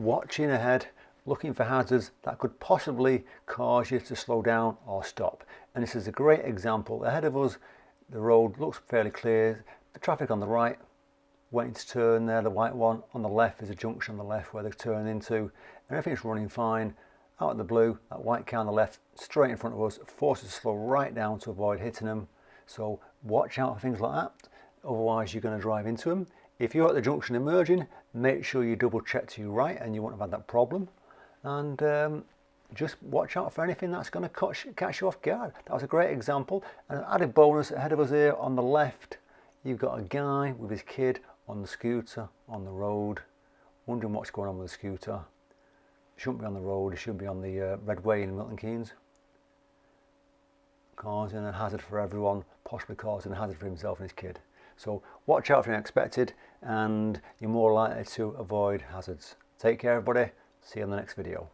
watching ahead, looking for hazards that could possibly cause you to slow down or stop. And this is a great example. Ahead of us, the road looks fairly clear. The traffic on the right, waiting to turn there, the white one. On the left is a junction on the left where they're turning into, and everything's running fine. Out of the blue, that white car on the left, straight in front of us, forces us to slow right down to avoid hitting them. So watch out for things like that, otherwise you're going to drive into them. If you're at the junction emerging, make sure you double check to your right and you won't have had that problem. And just watch out for anything that's going to catch you off guard. That was a great example. And an added bonus ahead of us here on the left, you've got a guy with his kid on the scooter on the road, wondering what's going on with the scooter. Shouldn't be on the road, it should be on the Red Way in Milton Keynes. Causing a hazard for everyone, possibly causing a hazard for himself and his kid. So watch out for the unexpected and you're more likely to avoid hazards. Take care everybody, see you in the next video.